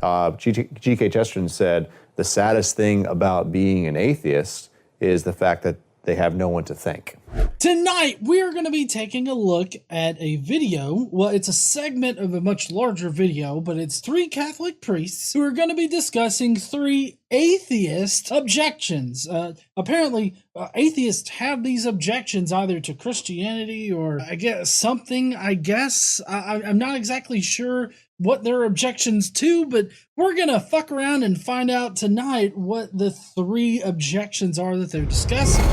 G.K. Chesterton said, the saddest thing about being an atheist is the fact that they have no one to think. Tonight, we're going to be taking a look at a video. Well, it's a segment of a much larger video, but it's 3 Catholic priests who are going to be discussing 3 atheist objections. Apparently, atheists have these objections either to Christianity or I guess something, I'm not exactly sure what their objections to, but we're going to fuck around and find out tonight what the 3 objections are that they're discussing.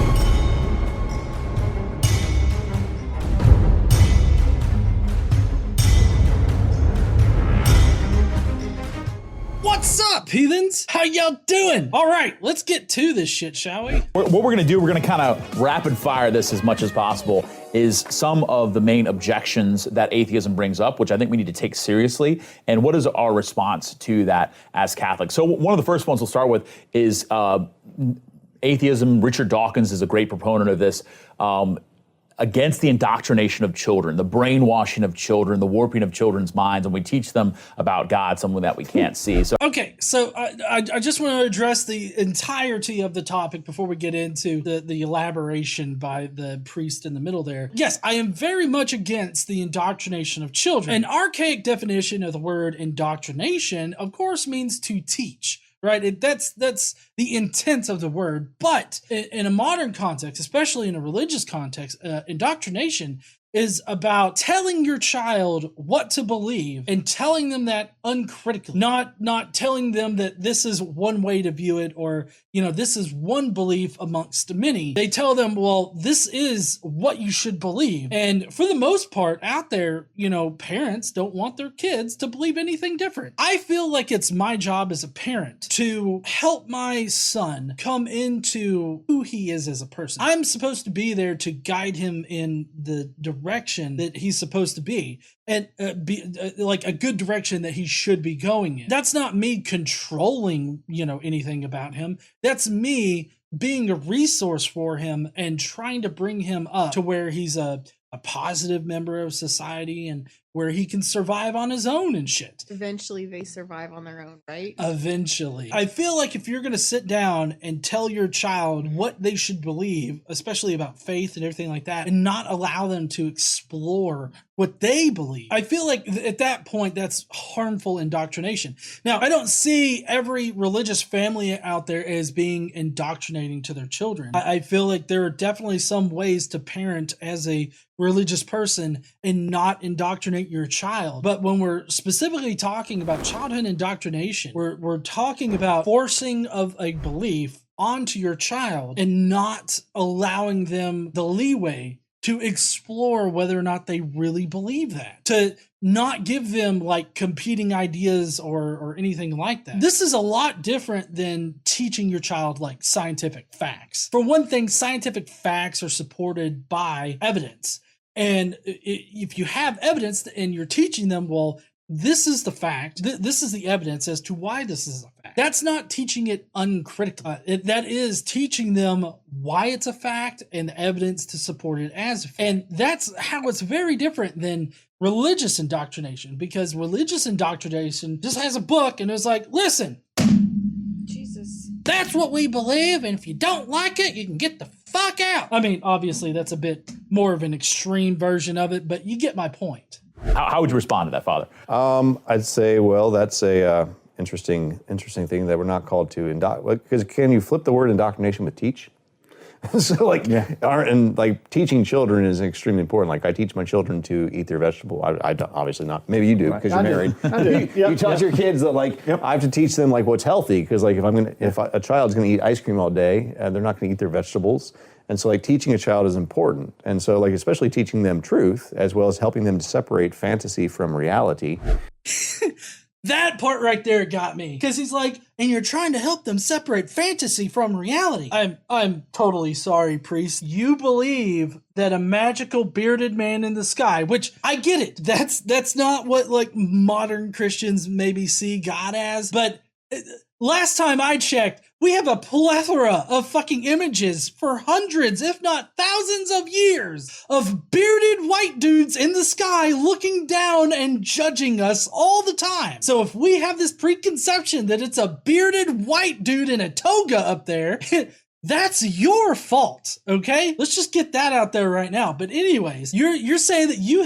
What's up, heathens? How y'all doing? All right, let's get to this shit, shall we? What we're gonna do, we're gonna kind of rapid fire this as much as possible, is some of the main objections that atheism brings up, which I think we need to take seriously, and what is our response to that as Catholics. So one of the first ones we'll start with is atheism. Richard Dawkins is a great proponent of this. Against the indoctrination of children, the brainwashing of children, the warping of children's minds, and we teach them about God, something that we can't see. So, okay, so I just want to address the entirety of the topic before we get into the elaboration by the priest in the middle there. Yes, I am very much against the indoctrination of children. An archaic definition of the word indoctrination, of course, means to teach. Right, that's the intent of the word. But in a modern context, especially in a religious context, indoctrination is about telling your child what to believe and telling them that uncritically, not telling them that this is one way to view it or, you know, this is one belief amongst many. They tell them, well, this is what you should believe. And for the most part out there, you know, parents don't want their kids to believe anything different. I feel like it's my job as a parent to help my son come into who he is as a person. I'm supposed to be there to guide him in the direction that he's supposed to be, and like a good direction that he should be going in. That's not me controlling, you know, anything about him. That's me being a resource for him and trying to bring him up to where he's a positive member of society and where he can survive on his own and shit. Eventually they survive on their own, right? Eventually. I feel like if you're going to sit down and tell your child what they should believe, especially about faith and everything like that, and not allow them to explore what they believe, I feel like at that point that's harmful indoctrination. Now, I don't see every religious family out there as being indoctrinating to their children. I feel like there are definitely some ways to parent as a religious person and not indoctrinate your child. But when we're specifically talking about childhood indoctrination, we're talking about forcing of a belief onto your child and not allowing them the leeway to explore whether or not they really believe that, to not give them like competing ideas or anything like that. This is a lot different than teaching your child like scientific facts. For one thing, scientific facts are supported by evidence. And if you have evidence and you're teaching them, well, this is the fact, this is the evidence as to why this is a fact. That's not teaching it uncritically. That is teaching them why it's a fact and the evidence to support it as a fact. And that's how it's very different than religious indoctrination, because religious indoctrination just has a book and it's like, listen, Jesus, that's what we believe, and if you don't like it, you can get the fuck out. I mean, obviously that's a bit more of an extreme version of it, but you get my point. how would you respond to that, Father? I'd say, well, that's a interesting thing that we're not called to because can you flip the word indoctrination with teach? So like, teaching children is extremely important. Like I teach my children to eat their vegetable. I don't, obviously not. Maybe you do because you're married. I do. You tell your kids that like I have to teach them like what's healthy, because like if a child's going to eat ice cream all day, they're not going to eat their vegetables. And so like teaching a child is important. And so like especially teaching them truth as well as helping them to separate fantasy from reality. That part right there got me, because he's like, and you're trying to help them separate fantasy from reality. I'm totally sorry, priest. You believe that a magical bearded man in the sky, which I get it. That's not what like modern Christians maybe see God as, but last time I checked, we have a plethora of fucking images for hundreds, if not thousands of years of bearded white dudes in the sky looking down and judging us all the time. So if we have this preconception that it's a bearded white dude in a toga up there, that's your fault, okay? Let's just get that out there right now. But anyways, you're saying that you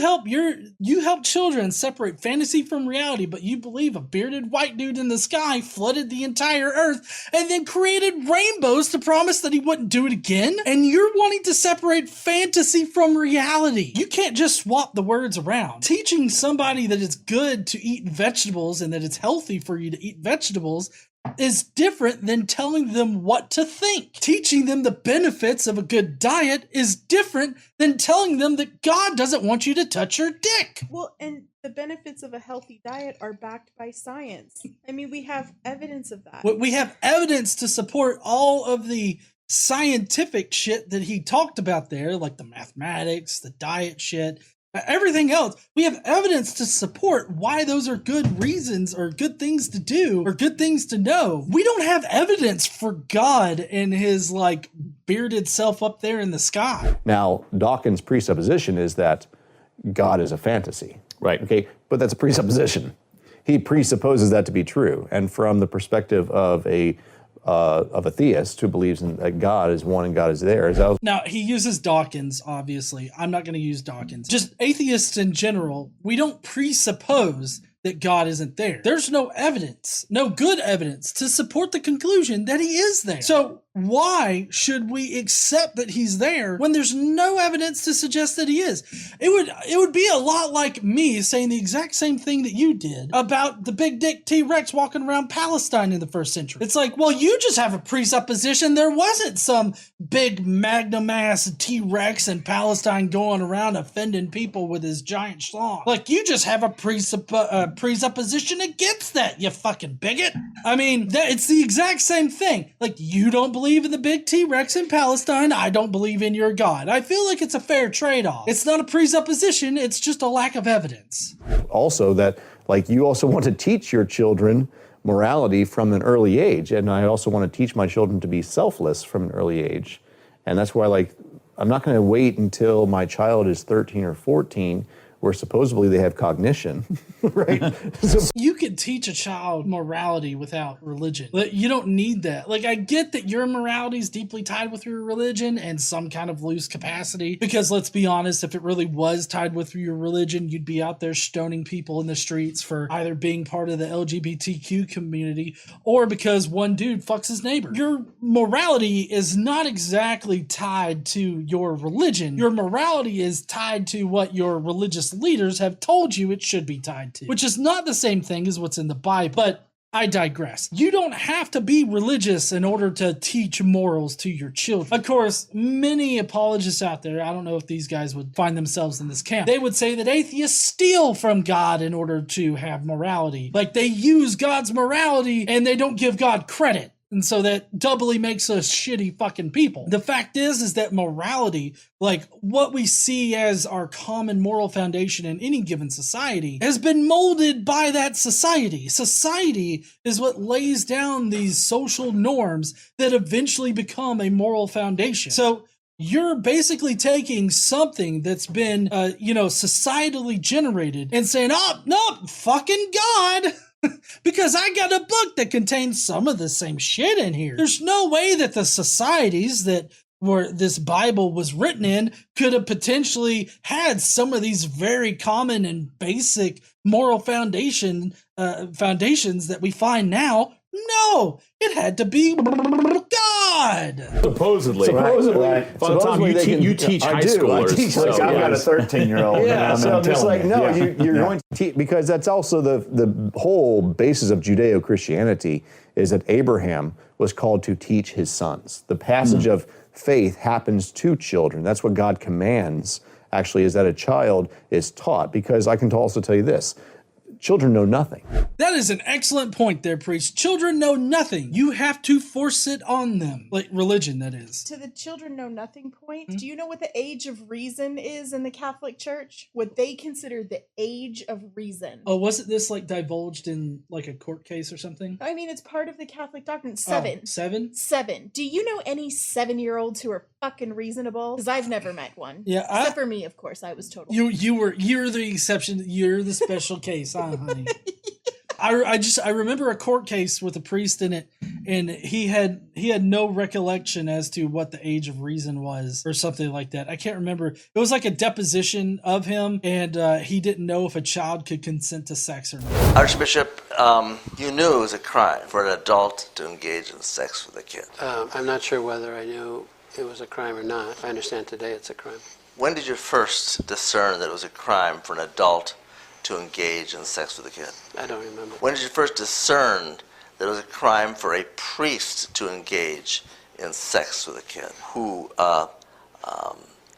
help children separate fantasy from reality, but you believe a bearded white dude in the sky flooded the entire earth and then created rainbows to promise that he wouldn't do it again? And you're wanting to separate fantasy from reality. You can't just swap the words around. Teaching somebody that it's good to eat vegetables and that it's healthy for you to eat vegetables is different than telling them what to think. Teaching them the benefits of a good diet is different than telling them that God doesn't want you to touch your dick. Well, and the benefits of a healthy diet are backed by science. I mean, we have evidence of that. We have evidence to support all of the scientific shit that he talked about there, like the mathematics, the diet shit, everything else. We have evidence to support why those are good reasons or good things to do or good things to know. We don't have evidence for God and his like bearded self up there in the sky. Now, Dawkins' presupposition is that God is a fantasy. Right. Okay, but that's a presupposition. He presupposes that to be true. And from the perspective of a theist who believes in that God is one and God is there. Now, he uses Dawkins, obviously. I'm not going to use Dawkins. Just atheists in general, we don't presuppose that God isn't there. There's no evidence, no good evidence to support the conclusion that he is there. So why should we accept that he's there when there's no evidence to suggest that he is? It would be a lot like me saying the exact same thing that you did about the big dick T-Rex walking around Palestine in the first century. It's like, well, you just have a presupposition there wasn't some big magnum ass T-Rex in Palestine going around offending people with his giant schlong. Like, you just have a presupposition against that, you fucking bigot. I mean, it's the exact same thing. Like, you don't believe in the big T-Rex in Palestine, I don't believe in your God. I feel like it's a fair trade-off. It's not a presupposition, it's just a lack of evidence. Also that, like, you also want to teach your children morality from an early age, and I also want to teach my children to be selfless from an early age. And that's why, like, I'm not going to wait until my child is 13 or 14 where supposedly they have cognition, right? So you could teach a child morality without religion. You don't need that. Like, I get that your morality is deeply tied with your religion and some kind of loose capacity, because let's be honest, if it really was tied with your religion, you'd be out there stoning people in the streets for either being part of the LGBTQ community or because one dude fucks his neighbor. Your morality is not exactly tied to your religion. Your morality is tied to what your religious leaders have told you it should be tied to, which is not the same thing as what's in the Bible. But I digress. You don't have to be religious in order to teach morals to your children. Of course, many apologists out there, I don't know if these guys would find themselves in this camp, they would say that atheists steal from God in order to have morality. Like, they use God's morality and they don't give God credit. And so that doubly makes us shitty fucking people. The fact is that morality, like what we see as our common moral foundation in any given society, has been molded by that society. Society is what lays down these social norms that eventually become a moral foundation. So you're basically taking something that's been, societally generated and saying, oh, no, fucking God. Because I got a book that contains some of the same shit in here. There's no way that the societies that where this Bible was written in could have potentially had some of these very common and basic moral foundations that we find now. No, it had to be God. Supposedly. Right. By the time you teach high schoolers. I've got a 13-year-old. yeah, so I'm just like, no, you're going to teach, because that's also the whole basis of Judeo-Christianity is that Abraham was called to teach his sons. The passage of faith happens to children. That's what God commands, actually, is that a child is taught. Because I can also tell you this, children know nothing. That is an excellent point there, priest. Children know nothing. You have to force it on them. Like religion, that is. To the children know nothing point, do you know what the age of reason is in the Catholic Church? What they consider the age of reason. Oh, wasn't this like divulged in like a court case or something? I mean, it's part of the Catholic doctrine. 7. Oh, 7? 7. Do you know any 7-year-olds who are fucking reasonable? Because I've never met one. Yeah, Except for me, of course. I was totally. You're the exception. You're the special case, huh, honey? I remember a court case with a priest in it, and he had no recollection as to what the age of reason was or something like that. I can't remember. It was like a deposition of him, and he didn't know if a child could consent to sex or not. Archbishop, you knew it was a crime for an adult to engage in sex with a kid. I'm not sure whether I knew it was a crime or not. I understand today it's a crime. When did you first discern that it was a crime for an adult to engage in sex with a kid? I don't remember. When did you first discern that it was a crime for a priest to engage in sex with a kid who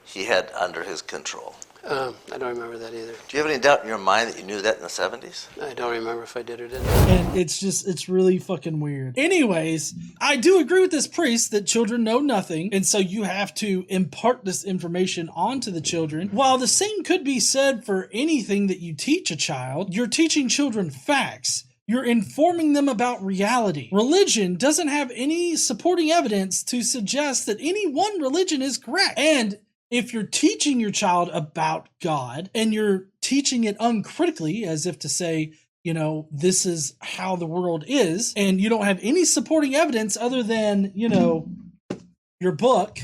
he had under his control? I don't remember that either. Do you have any doubt in your mind that you knew that in the 70s? I don't remember if I did or didn't. And it's really fucking weird. Anyways, I do agree with this priest that children know nothing, and so you have to impart this information onto the children. While the same could be said for anything that you teach a child, you're teaching children facts. You're informing them about reality. Religion doesn't have any supporting evidence to suggest that any one religion is correct. And if you're teaching your child about God and you're teaching it uncritically, as if to say, you know, this is how the world is, and you don't have any supporting evidence other than, you know, your book,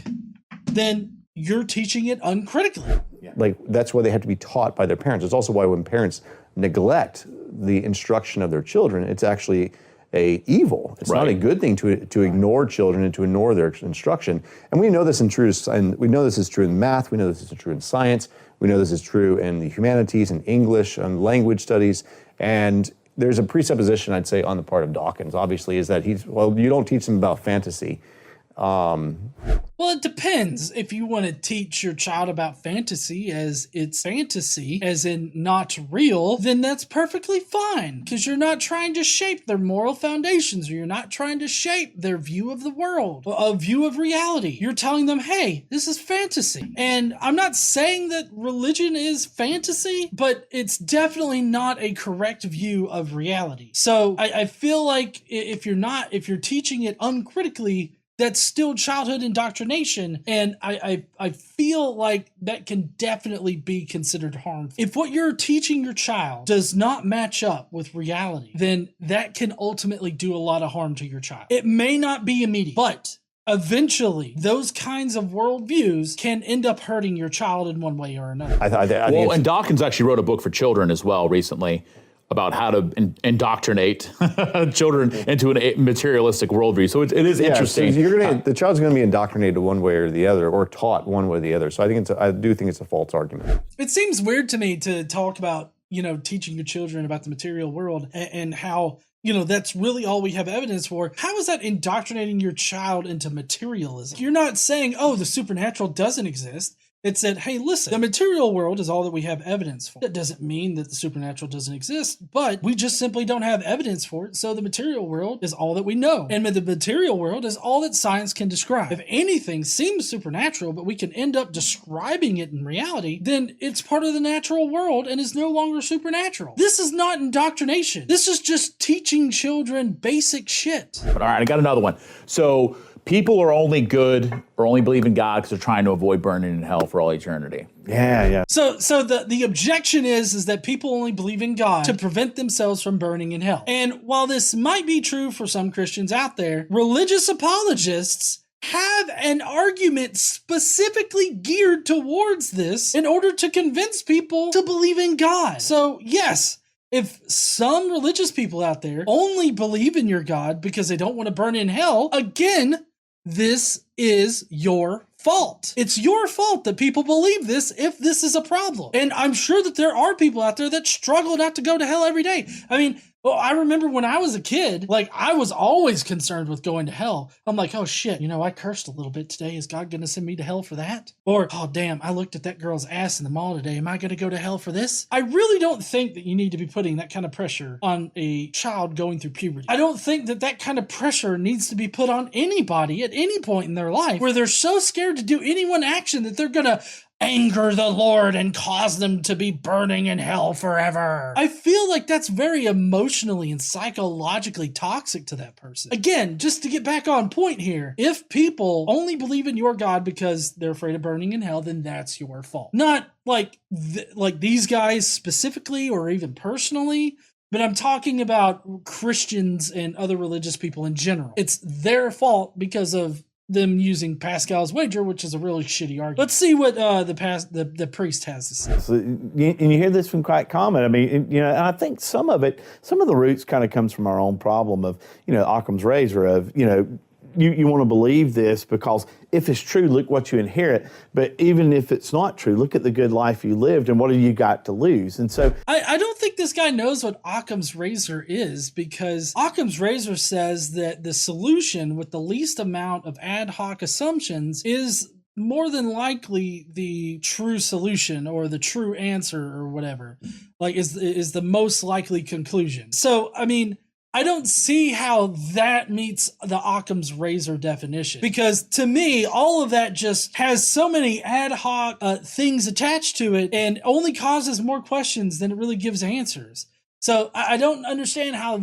then you're teaching it uncritically. Like, that's why they have to be taught by their parents. It's also why when parents neglect the instruction of their children, it's actually a evil. It's not a good thing to ignore children and to ignore their instruction. And we know this we know this is true in math. We know this is true in science. We know this is true in the humanities and English and language studies. And there's a presupposition, I'd say, on the part of Dawkins, obviously, is that you don't teach them about fantasy. Well, it depends. If you want to teach your child about fantasy as it's fantasy, as in not real, then that's perfectly fine, because you're not trying to shape their moral foundations, or you're not trying to shape their view of the world, a view of reality. You're telling them, hey, this is fantasy. And I'm not saying that religion is fantasy, but it's definitely not a correct view of reality. So I feel like if you're teaching it uncritically, that's still childhood indoctrination, and I feel like that can definitely be considered harmful. If what you're teaching your child does not match up with reality, then that can ultimately do a lot of harm to your child. It may not be immediate, but eventually those kinds of worldviews can end up hurting your child in one way or another. And Dawkins actually wrote a book for children as well recently about how to indoctrinate children into a materialistic worldview. So it is interesting. So the child's going to be indoctrinated one way or the other, or taught one way or the other. So I do think it's a false argument. It seems weird to me to talk about, teaching your children about the material world and how, that's really all we have evidence for. How is that indoctrinating your child into materialism? You're not saying, oh, the supernatural doesn't exist. It said, hey, listen, the material world is all that we have evidence for. That doesn't mean that the supernatural doesn't exist, but we just simply don't have evidence for it, so the material world is all that we know. And the material world is all that science can describe. If anything seems supernatural, but we can end up describing it in reality, then it's part of the natural world and is no longer supernatural. This is not indoctrination. This is just teaching children basic shit. But all right, I got another one. So people are only good or only believe in God because they're trying to avoid burning in hell for all eternity. Yeah. So the objection is that people only believe in God to prevent themselves from burning in hell. And while this might be true for some Christians out there, religious apologists have an argument specifically geared towards this in order to convince people to believe in God. So yes, if some religious people out there only believe in your God because they don't want to burn in hell, again, this is your fault. It's your fault that people believe this if this is a problem. And I'm sure that there are people out there that struggle not to go to hell every day. I mean, Well, I remember when I was a kid, like I was always concerned with going to hell. I'm like, oh shit, I cursed a little bit today. Is God going to send me to hell for that? Or, oh damn, I looked at that girl's ass in the mall today. Am I going to go to hell for this? I really don't think that you need to be putting that kind of pressure on a child going through puberty. I don't think that that kind of pressure needs to be put on anybody at any point in their life where they're so scared to do any one action that they're going to anger the Lord and cause them to be burning in hell forever. I feel like that's very emotionally and psychologically toxic to that person. Again, just to get back on point here, if people only believe in your God because they're afraid of burning in hell, then that's your fault. Not like these guys specifically or even personally, but I'm talking about Christians and other religious people in general. It's their fault because of them using Pascal's wager, which is a really shitty argument. Let's see what the priest has to say. So, and you hear this from quite common. I mean, and I think some of the roots kind of comes from our own problem of, Occam's razor of, you want to believe this because if it's true, look what you inherit. But even if it's not true, look at the good life you lived and what have you got to lose? And so I don't think this guy knows what Occam's razor is, because Occam's razor says that the solution with the least amount of ad hoc assumptions is more than likely the true solution or the true answer or whatever, like is the most likely conclusion. So, I mean, I don't see how that meets the Occam's razor definition, because to me, all of that just has so many ad hoc things attached to it and only causes more questions than it really gives answers. So I don't understand how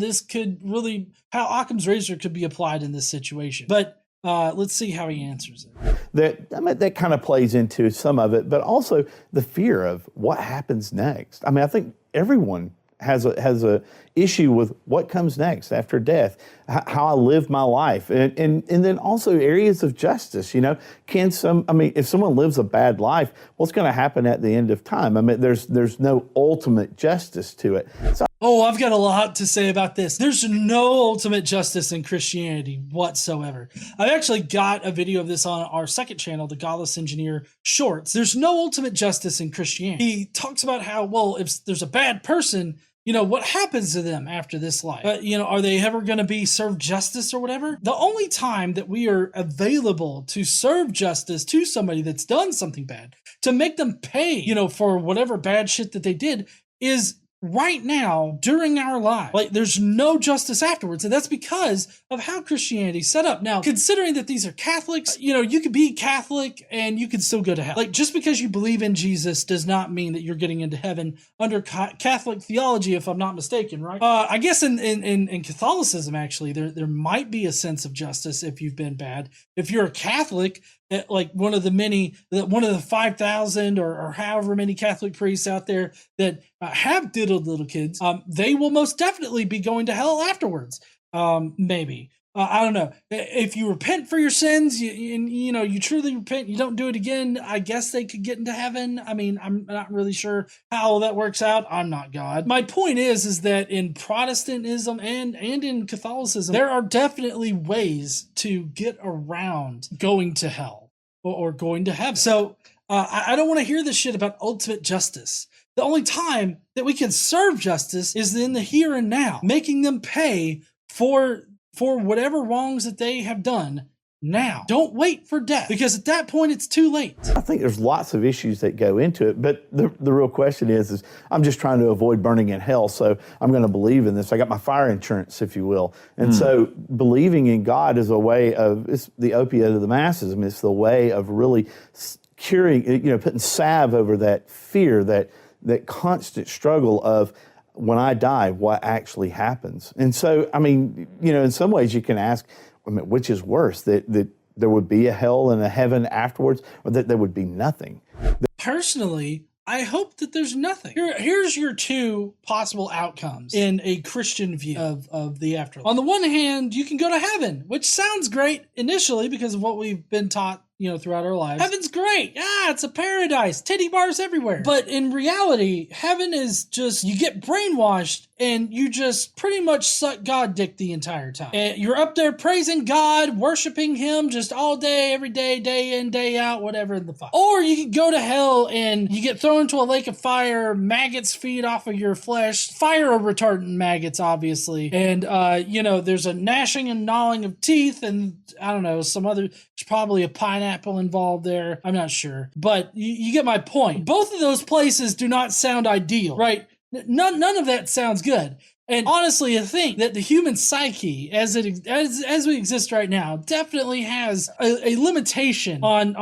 how Occam's razor could be applied in this situation. But let's see how he answers it. That kind of plays into some of it, but also the fear of what happens next. I mean, I think everyone has a issue with what comes next after death, how I live my life, and then also areas of justice. If someone lives a bad life, what's going to happen at the end of time? I mean, there's no ultimate justice to it. So, I've got a lot to say about this. There's no ultimate justice in Christianity whatsoever. I've actually got a video of this on our second channel, the Godless Engineer Shorts. There's no ultimate justice in Christianity. He talks about how, well, if there's a bad person, what happens to them after this life? Are they ever going to be served justice or whatever? The only time that we are available to serve justice to somebody that's done something bad, to make them pay, for whatever bad shit that they did, is right now during our life. Like, there's no justice afterwards, and that's because of how Christianity's set up. Now, considering that these are Catholics, you could be Catholic and you could still go to hell. Like, just because you believe in Jesus does not mean that you're getting into heaven under Catholic theology, if I'm not mistaken, right? I guess in Catholicism, actually, there might be a sense of justice if you've been bad. If you're a Catholic, like one of the 5,000 or however many Catholic priests out there that have diddled little kids, they will most definitely be going to hell afterwards. Maybe. I don't know. If you repent for your sins, you truly repent, you don't do it again, I guess they could get into heaven. I mean, I'm not really sure how that works out. I'm not God. My point is that in Protestantism and in Catholicism, there are definitely ways to get around going to hell or going to heaven. So I don't want to hear this shit about ultimate justice. The only time that we can serve justice is in the here and now, making them pay for whatever wrongs that they have done now. Don't wait for death, because at that point it's too late. I think there's lots of issues that go into it, but the real question is I'm just trying to avoid burning in hell, so I'm going to believe in this. I got my fire insurance, if you will. And so believing in God is a way of, it's the opiate of the masses. I mean, it's the way of really curing, putting salve over that fear, that constant struggle of, when I die, what actually happens? And so, I mean, in some ways you can ask, which is worse, that there would be a hell and a heaven afterwards, or that there would be nothing? Personally, I hope that there's nothing. Here's your two possible outcomes in a Christian view of the afterlife. On the one hand, you can go to heaven, which sounds great initially because of what we've been taught throughout our lives. Heaven's great. It's a paradise. Titty bars everywhere. But in reality, heaven is just, you get brainwashed and you just pretty much suck God dick the entire time. And you're up there praising God, worshiping him just all day, every day, day in, day out, whatever the fuck. Or you can go to hell and you get thrown into a lake of fire, maggots feed off of your flesh, fire retardant maggots, obviously. And, there's a gnashing and gnawing of teeth and I don't know, there's probably a pineapple involved there. I'm not sure. But you get my point. Both of those places do not sound ideal, right? None of that sounds good. And honestly, I think that the human psyche, as we exist right now, definitely has a limitation on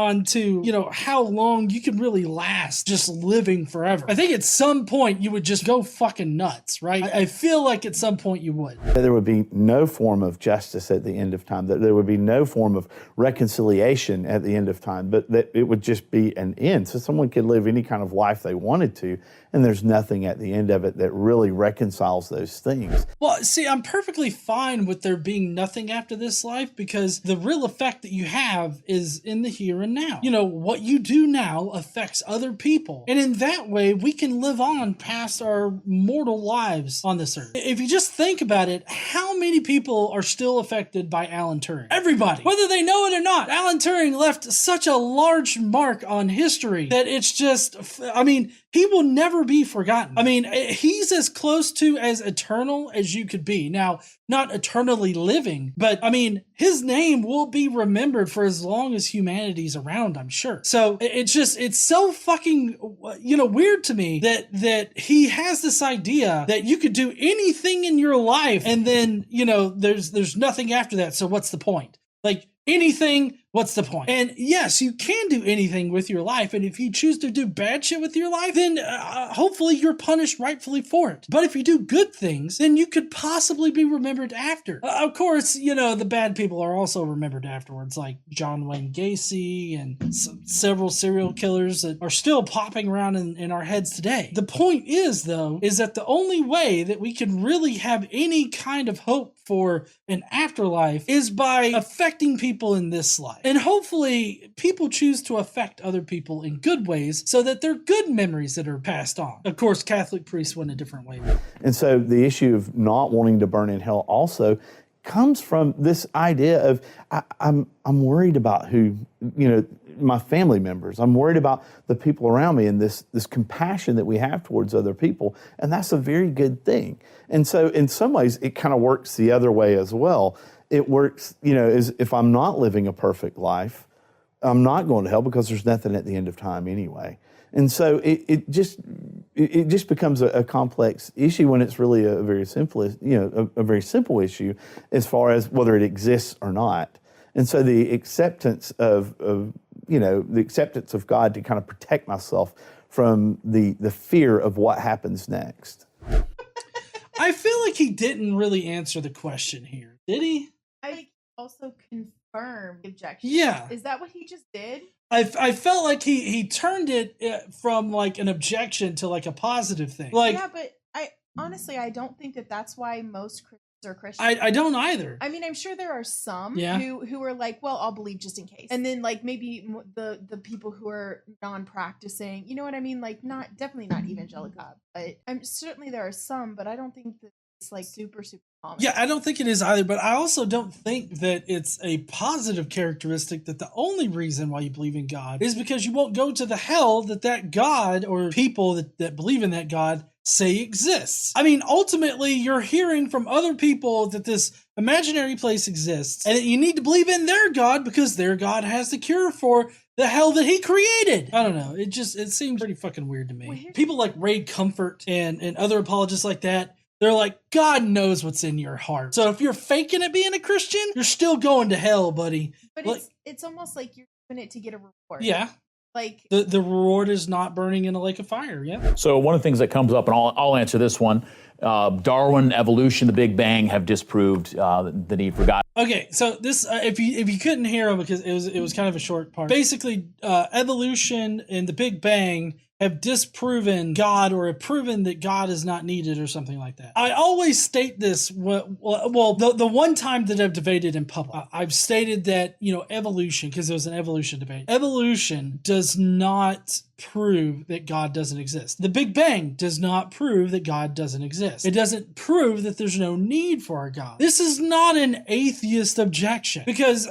how long you can really last just living forever. I think at some point you would just go fucking nuts, right? I feel like at some point you would. There would be no form of justice at the end of time, that there would be no form of reconciliation at the end of time, but that it would just be an end. So someone could live any kind of life they wanted to, and there's nothing at the end of it that really reconciles those things. Well, see, I'm perfectly fine with there being nothing after this life because the real effect that you have is in the here and now. What you do now affects other people. And in that way, we can live on past our mortal lives on this earth. If you just think about it, how many people are still affected by Alan Turing? Everybody. Whether they know it or not. Alan Turing left such a large mark on history that it's just, he will never be forgotten. He's as close to as eternal as you could be. Now, not eternally living, but his name will be remembered for as long as humanity's around, I'm sure. So it's so fucking, weird to me that he has this idea that you could do anything in your life and then, there's nothing after that. So what's the point? Like anything, what's the point? And yes, you can do anything with your life. And if you choose to do bad shit with your life, then hopefully you're punished rightfully for it. But if you do good things, then you could possibly be remembered after. Of course, the bad people are also remembered afterwards, like John Wayne Gacy and several serial killers that are still popping around in our heads today. The point is, though, is that the only way that we can really have any kind of hope for an afterlife is by affecting people in this life. And hopefully people choose to affect other people in good ways so that they're good memories that are passed on. Of course, Catholic priests went a different way. And so the issue of not wanting to burn in hell also comes from this idea of I'm worried about who, my family members. I'm worried about the people around me and this compassion that we have towards other people. And that's a very good thing. And so in some ways, it kind of works the other way as well. It works, as if I'm not living a perfect life, I'm not going to hell because there's nothing at the end of time anyway. And so it just becomes a complex issue when it's really a very simple, a very simple issue as far as whether it exists or not. And so the acceptance of God to kind of protect myself from the fear of what happens next. I feel like he didn't really answer the question here, did he? I also confirmed the objection. Yeah. Is that what he just did? I felt like he turned it from like an objection to like a positive thing. Yeah, but I don't think that's why most Christians are Christians. I don't either. I'm sure there are some who are like, well, I'll believe just in case. And then like maybe the people who are non-practicing, you know what I mean? Like definitely not evangelical, but certainly there are some, but I don't think that it's like super common. Yeah, I don't think it is either, but I also don't think that it's a positive characteristic that the only reason why you believe in God is because you won't go to the hell that God or people that believe in that God say exists. Ultimately, you're hearing from other people that this imaginary place exists and that you need to believe in their God because their God has the cure for the hell that he created. I don't know. It seems pretty fucking weird to me. People like Ray Comfort and other apologists like that, they're like, God knows what's in your heart. So if you're faking it being a Christian, you're still going to hell, buddy. But it's almost like you're doing it to get a reward. Yeah. Like the reward is not burning in a lake of fire. Yeah. So one of the things that comes up, and I'll answer this one, Darwin, evolution, the Big Bang have disproved the need for God. Okay, so this if you couldn't hear him because it was kind of a short part. Basically, evolution and the Big Bang have disproven God or have proven that God is not needed or something like that. I always state this, the one time that I've debated in public, I've stated that, evolution, because there was an evolution debate. Evolution does not prove that God doesn't exist. The Big Bang does not prove that God doesn't exist. It doesn't prove that there's no need for a God. This is not an atheist objection, because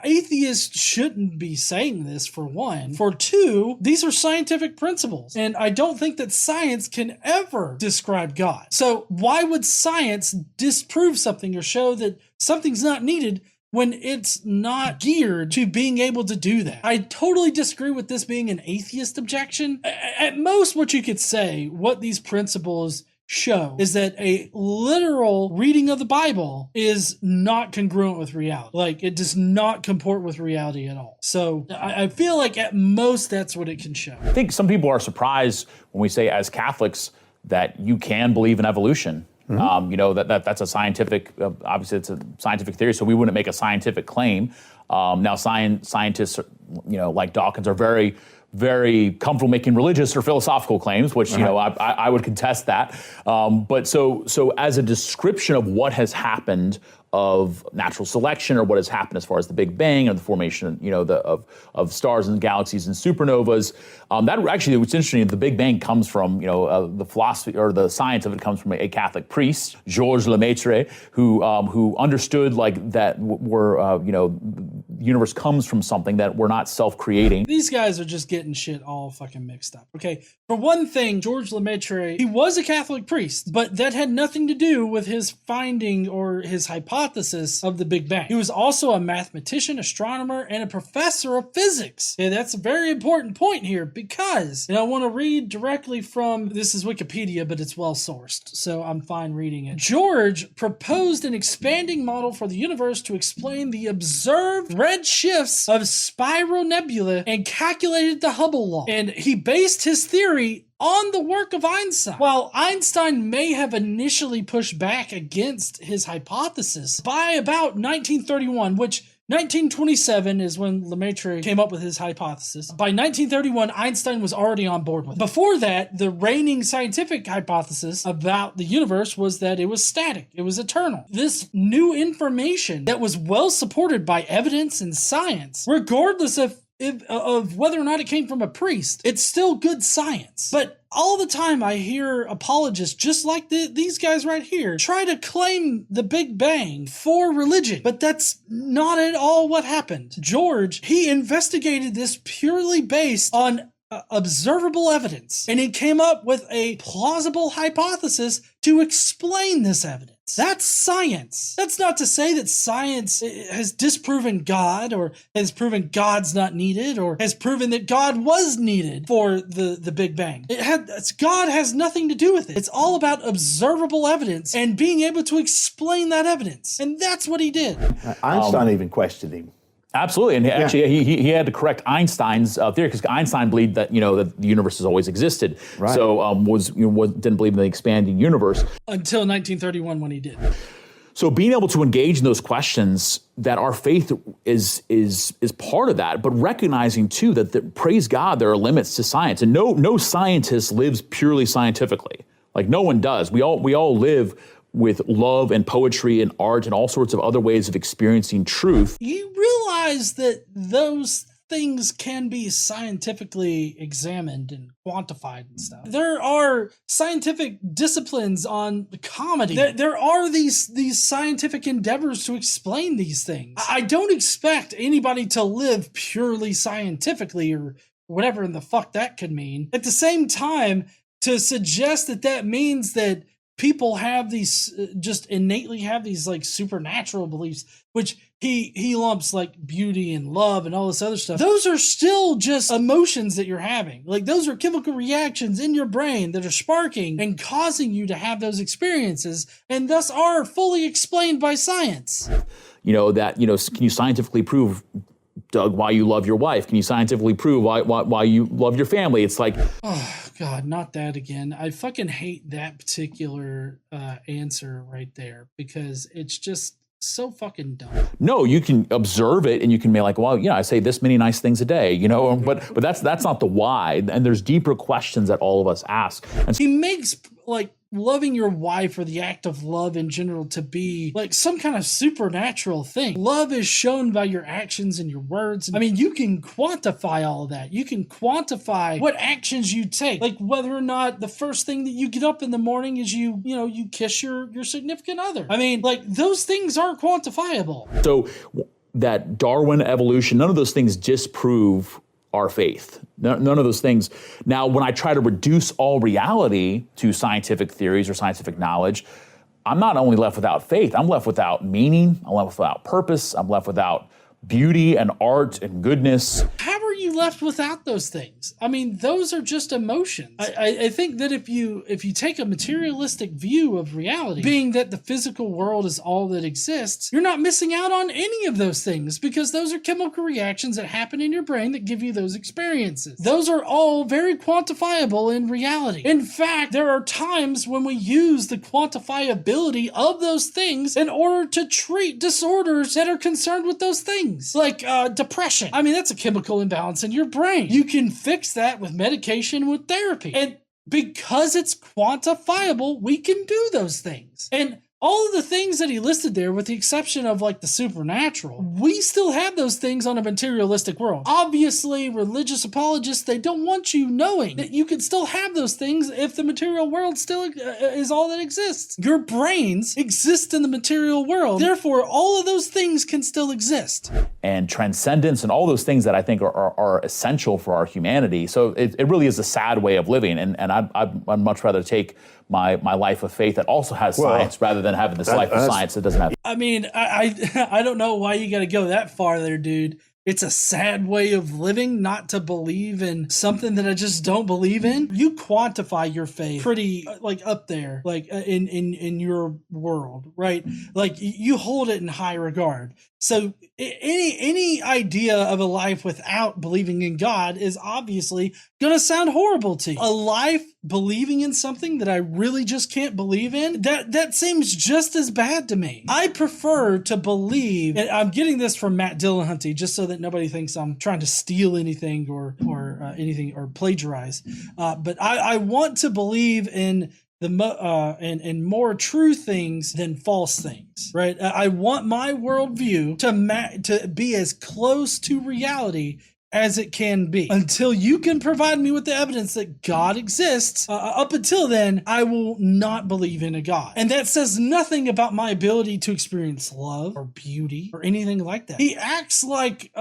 atheists shouldn't be saying this, for one. For two, these are scientific principles, and I don't think that science can ever describe God. So why would science disprove something or show that something's not needed when it's not geared to being able to do that? I totally disagree with this being an atheist objection. At most, what you could say, what these principles show, is that a literal reading of the Bible is not congruent with reality. Like, it does not comport with reality at all. So I feel like at most that's what it can show. I think some people are surprised when we say, as Catholics, that you can believe in evolution. That's a scientific, obviously it's a scientific theory, so we wouldn't make a scientific claim. Now scientists, like Dawkins, are very, very comfortable making religious or philosophical claims, which, I would contest that. But so as a description of what has happened of natural selection, or what has happened as far as the Big Bang or the formation, of stars and galaxies and supernovas. That actually, what's interesting, the Big Bang comes from, the philosophy or the science of it comes from a Catholic priest, Georges Lemaitre, who understood that the universe comes from something, that we're not self-creating. These guys are just getting shit all fucking mixed up. Okay, for one thing, Georges Lemaitre, he was a Catholic priest, but that had nothing to do with his finding or his hypothesis of the Big Bang. He was also a mathematician, astronomer, and a professor of physics. Okay, that's a very important point here, because, and I want to read directly from, this is Wikipedia, but it's well sourced, so I'm fine reading it. George proposed an expanding model for the universe to explain the observed red shifts of spiral nebula and calculated the Hubble law. And he based his theory on the work of Einstein. While Einstein may have initially pushed back against his hypothesis, by about 1931, which 1927 is when Lemaitre came up with his hypothesis. By 1931, Einstein was already on board with it. Before that, the reigning scientific hypothesis about the universe was that it was static, it was eternal. This new information that was well supported by evidence and science, regardless of whether or not it came from a priest, it's still good science. But all the time I hear apologists just like these guys right here try to claim the Big Bang for religion, but that's not at all what happened. George, he investigated this purely based on observable evidence, and he came up with a plausible hypothesis to explain this evidence. That's science. That's not to say that science has disproven God, or has proven God's not needed, or has proven that God was needed for the Big Bang. God has nothing to do with it. It's all about observable evidence and being able to explain that evidence. And that's what he did. Einstein even questioned him. Absolutely, and actually he had to correct Einstein's theory, because Einstein believed that that the universe has always existed. Right. So didn't believe in the expanding universe until 1931 when he did. So being able to engage in those questions, that our faith is part of that, but recognizing too that praise God, there are limits to science, and no scientist lives purely scientifically. Like, no one does. We all live with love and poetry and art and all sorts of other ways of experiencing truth. You realize that those things can be scientifically examined and quantified and stuff. There are scientific disciplines on comedy. There are these scientific endeavors to explain these things. I don't expect anybody to live purely scientifically, or whatever in the fuck that could mean. At the same time, to suggest that means that people have these, just innately have these like supernatural beliefs, which he lumps like beauty and love and all this other stuff. Those are still just emotions that you're having. Like, those are chemical reactions in your brain that are sparking and causing you to have those experiences, and thus are fully explained by science. Can you scientifically prove, Doug, why you love your wife? Can you scientifically prove why you love your family? It's like, oh God, not that again. I fucking hate that particular answer right there, because it's just so fucking dumb. No, you can observe it and you can be like, well, I say this many nice things a day, but that's not the why. And there's deeper questions that all of us ask. And he makes like loving your wife or the act of love in general to be like some kind of supernatural thing. Love is shown by your actions and your words. I mean, you can quantify all of that. You can quantify what actions you take, like whether or not the first thing that you get up in the morning is you kiss your significant other. I mean, like those things aren't quantifiable. So that Darwin, evolution, none of those things disprove our faith. None of those things. Now, when I try to reduce all reality to scientific theories or scientific knowledge, I'm not only left without faith, I'm left without meaning, I'm left without purpose, I'm left without beauty and art and goodness. How are you left without those things? I mean, those are just emotions. I think that if you take a materialistic view of reality, being that the physical world is all that exists, you're not missing out on any of those things because those are chemical reactions that happen in your brain that give you those experiences. Those are all very quantifiable in reality. In fact, there are times when we use the quantifiability of those things in order to treat disorders that are concerned with those things, like depression. I mean, that's a chemical imbalance in your brain. You can fix that with medication, with therapy. And because it's quantifiable, we can do those things. And all of the things that he listed there, with the exception of like the supernatural, we still have those things on a materialistic world. Obviously, religious apologists, they don't want you knowing that you can still have those things if the material world still is all that exists. Your brains exist in the material world. Therefore, all of those things can still exist. And transcendence and all those things that I think are essential for our humanity. So it really is a sad way of living. And I'd much rather take my life of faith that also has science rather than having this life of science that doesn't have. I mean, I don't know why you got to go that far there, dude. It's a sad way of living not to believe in something that I just don't believe in. You quantify your faith pretty like up there, like in your world, right? Like you hold it in high regard. So any idea of a life without believing in God is obviously going to sound horrible to you. A life believing in something that I really just can't believe in, that seems just as bad to me. I prefer to believe, and I'm getting this from Matt Dillahunty just so that nobody thinks I'm trying to steal anything or anything or plagiarize. But I want to believe in and more true things than false things, right? I want my worldview to be as close to reality as it can be. Until you can provide me with the evidence that God exists, up until then, I will not believe in a God. And that says nothing about my ability to experience love or beauty or anything like that. He acts like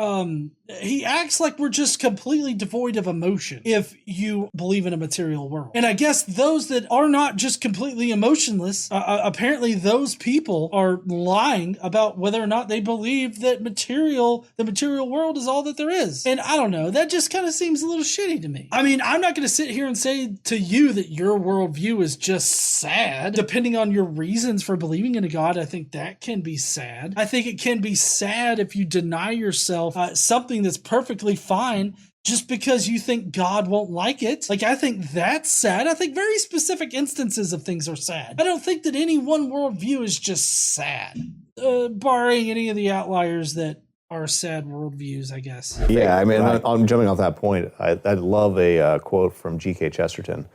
we're just completely devoid of emotion if you believe in a material world. And I guess those that are not just completely emotionless, apparently those people are lying about whether or not they believe that the material world is all that there is. And I don't know, that just kind of seems a little shitty to me. I mean, I'm not going to sit here and say to you that your worldview is just sad. Depending on your reasons for believing in a God, I think that can be sad. I think it can be sad if you deny yourself something that's perfectly fine just because you think God won't like it. Like, I think that's sad. I think very specific instances of things are sad. I don't think that any one worldview is just sad, barring any of the outliers that are sad worldviews, I guess. Yeah, I mean, I'm jumping off that point. I love a quote from G.K. Chesterton,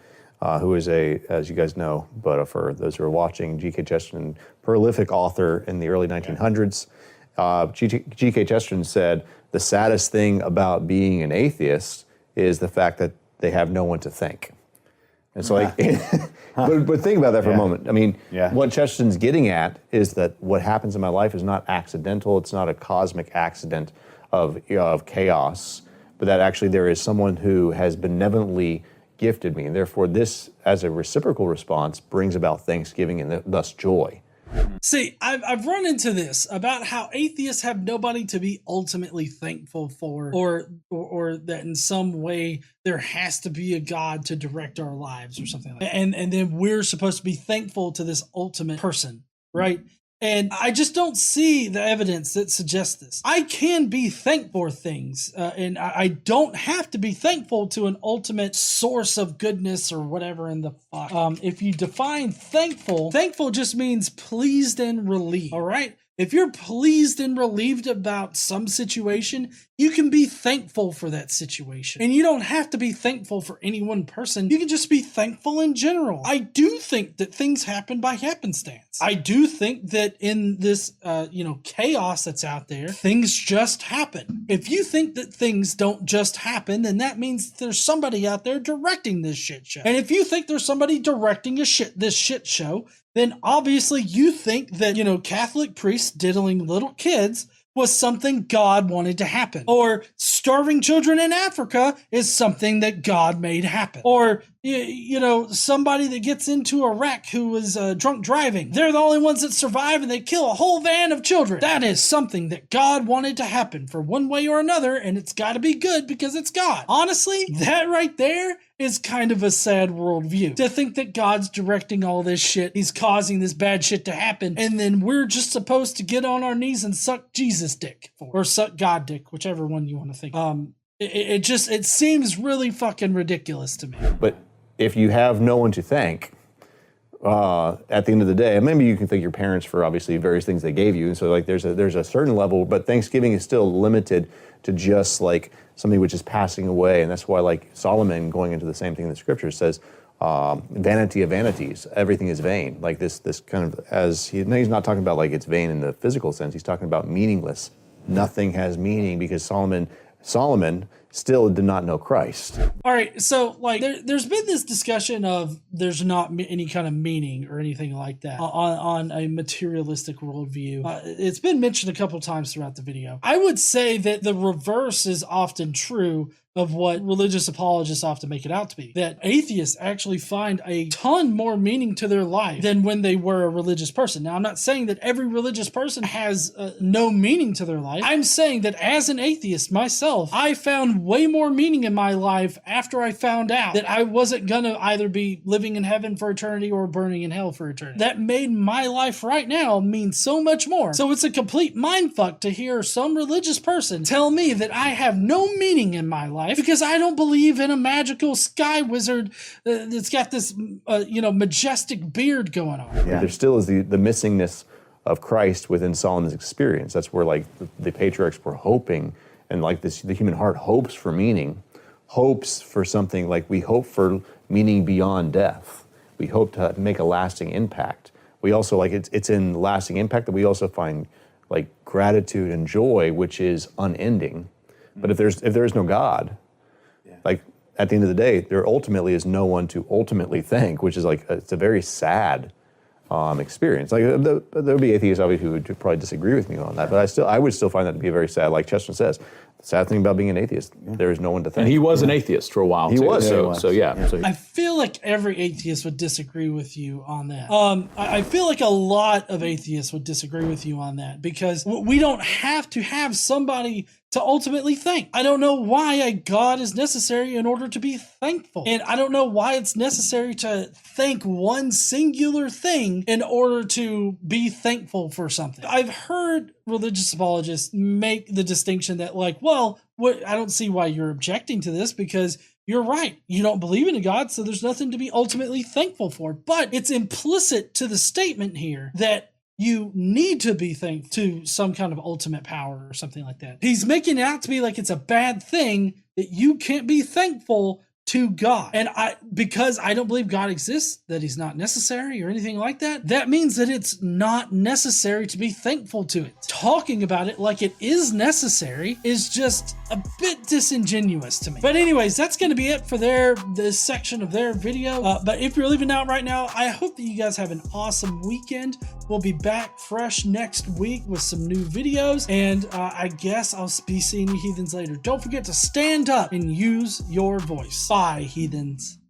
who is as you guys know, but for those who are watching, G.K. Chesterton, prolific author in the early 1900s. G.K. Chesterton said, the saddest thing about being an atheist is the fact that they have no one to thank. And so, but think about that for a moment. I mean, what Chesterton's getting at is that what happens in my life is not accidental. It's not a cosmic accident of chaos, but that actually there is someone who has benevolently gifted me. And therefore, this, as a reciprocal response, brings about thanksgiving and thus joy. See, I've run into this about how atheists have nobody to be ultimately thankful for, or that in some way there has to be a God to direct our lives or something like that. And then we're supposed to be thankful to this ultimate person, right? And I just don't see the evidence that suggests this. I can be thankful for things, and I don't have to be thankful to an ultimate source of goodness or whatever in the fuck. If you define thankful just means pleased and relieved, all right? if you're pleased and relieved about some situation, you can be thankful for that situation. And you don't have to be thankful for any one person. You can just be thankful in general. I do think that things happen by happenstance. I do think that in this, chaos that's out there, things just happen. If you think that things don't just happen, then that means there's somebody out there directing this shit show. And if you think there's somebody directing this shit show, then obviously you think that, Catholic priests diddling little kids was something God wanted to happen. Or starving children in Africa is something that God made happen. Or, somebody that gets into a wreck who was drunk driving, they're the only ones that survive and they kill a whole van of children. That is something that God wanted to happen for one way or another, and it's got to be good because it's God. Honestly, that right there is kind of a sad worldview. To think that God's directing all this shit, he's causing this bad shit to happen, and then we're just supposed to get on our knees and suck Jesus dick or suck God dick, whichever one you want to think. It seems really fucking ridiculous to me. But if you have no one to thank, at the end of the day, maybe you can thank your parents for obviously various things they gave you, and so like there's a certain level, but Thanksgiving is still limited to just like something which is passing away, and that's why like Solomon, going into the same thing in the scripture, says vanity of vanities, everything is vain. Like this kind of, he's not talking about like it's vain in the physical sense, he's talking about meaningless. Nothing has meaning because Solomon still did not know Christ. All right, so like there's been this discussion of there's not any kind of meaning or anything like that on a materialistic worldview. It's been mentioned a couple times throughout the video. I would say that the reverse is often true of what religious apologists often make it out to be. That atheists actually find a ton more meaning to their life than when they were a religious person. Now, I'm not saying that every religious person has no meaning to their life. I'm saying that as an atheist myself, I found way more meaning in my life after I found out that I wasn't gonna either be living in heaven for eternity or burning in hell for eternity. That made my life right now mean so much more. So it's a complete mindfuck to hear some religious person tell me that I have no meaning in my life because I don't believe in a magical sky wizard that's got this, majestic beard going on. Yeah. There still is the missingness of Christ within Solomon's experience. That's where like the patriarchs were hoping, and like the human heart hopes for meaning, hopes for something, like we hope for meaning beyond death. We hope to make a lasting impact. We also like it's in lasting impact that we also find like gratitude and joy, which is unending. But if there is no God, like at the end of the day, there ultimately is no one to ultimately thank, which is like it's a very sad experience. Like there would be atheists obviously who would probably disagree with me on that, but I would still find that to be a very sad. Like Chester says, the sad thing about being an atheist, there is no one to thank. And he was an atheist for a while. He too. was. So I feel like every atheist would disagree with you on that. I feel like a lot of atheists would disagree with you on that because we don't have to have somebody to ultimately thank. I don't know why a God is necessary in order to be thankful. And I don't know why it's necessary to thank one singular thing in order to be thankful for something. I've heard religious apologists make the distinction that like, well, I don't see why you're objecting to this because you're right. You don't believe in a God, so there's nothing to be ultimately thankful for. But it's implicit to the statement here that you need to be thankful to some kind of ultimate power or something like that. He's making it out to be like it's a bad thing that you can't be thankful to God. And because I don't believe God exists, that he's not necessary or anything like that, that means that it's not necessary to be thankful to it. Talking about it like it is necessary is just a bit disingenuous to me. But anyways, that's going to be it for this section of their video. But if you're leaving out right now, I hope that you guys have an awesome weekend. We'll be back fresh next week with some new videos. And I guess I'll be seeing you heathens later. Don't forget to stand up and use your voice. Bye, heathens.